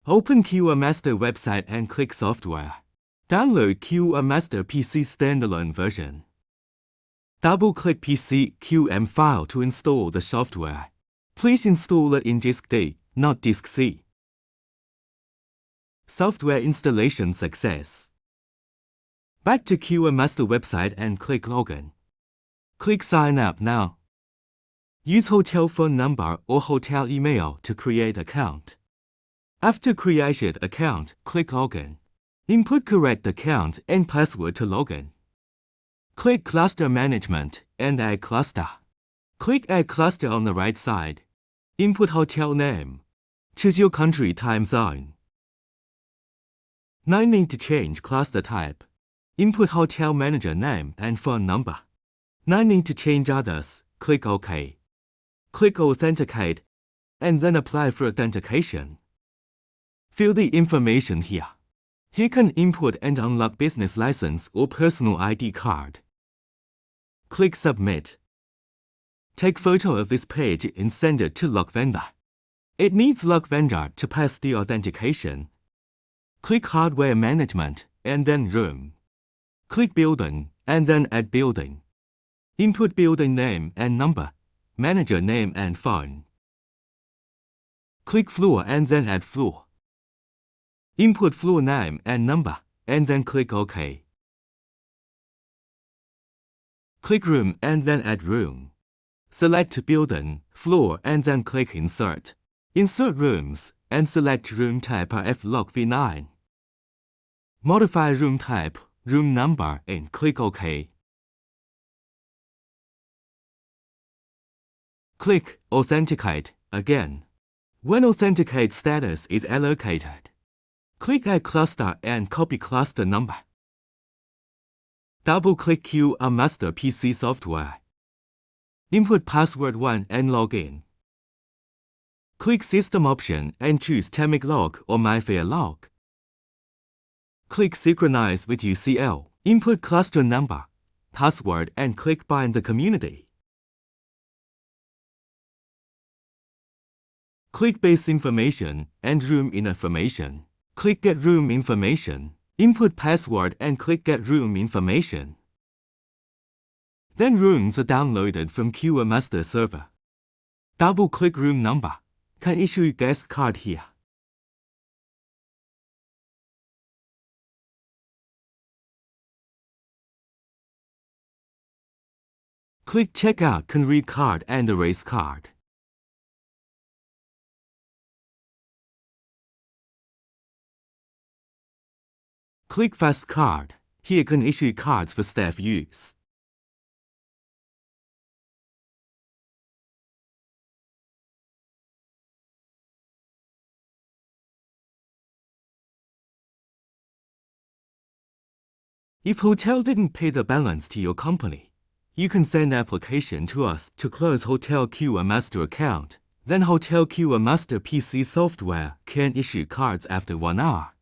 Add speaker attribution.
Speaker 1: Open QRMaster website and click Software. Download QRMaster PC standalone version. Double-click PC QM file to install the software. Please install it in disk D, not disk C. Software installation success. Back to QRMaster website and click Login. Click Sign Up now. Use hotel phone number or hotel email to create account. After created account, click Login. Input correct account and password to login. Click Cluster Management and Add Cluster. Click Add Cluster on the right side. Input hotel name. Choose your country time zone. Now need to change cluster type. Input hotel manager name and phone number. Now need to change others. Click OK. Click Authenticate and then apply for authentication. Fill the information here. Here can input and unlock business license or personal ID card. Click Submit. Take photo of this page and send it to log vendor. It needs log vendor to pass the authentication. Click Hardware Management and then Room. Click Building and then Add Building. Input building name and number, manager name and phone. Click Floor and then Add Floor. Input floor name and number, and then click OK. Click Room and then Add Room. Select Building, Floor and then click Insert. Insert Rooms and select Room Type F-Log V9. Modify room type, room number and click OK. Click Authenticate again. When Authenticate status is allocated, click Add Cluster and copy cluster number. Double-click QRMaster PC software. Input password 1 and log in. Click System option and choose Tamic Log or MyFair Log. Click Synchronize with UCL. Input cluster number, password and click Bind the community. Click Base Information and Room Information. Click Get Room Information. Input password and click Get Room Information. Then rooms are downloaded from QRMaster server. Double-click room number. Can issue guest card here. Click Checkout can read card and erase card. Click Fast Card. Here can issue cards for staff use. If hotel didn't pay the balance to your company, you can send application to us to close Hotel QRMaster account. Then Hotel QRMaster PC software can issue cards after 1 hour.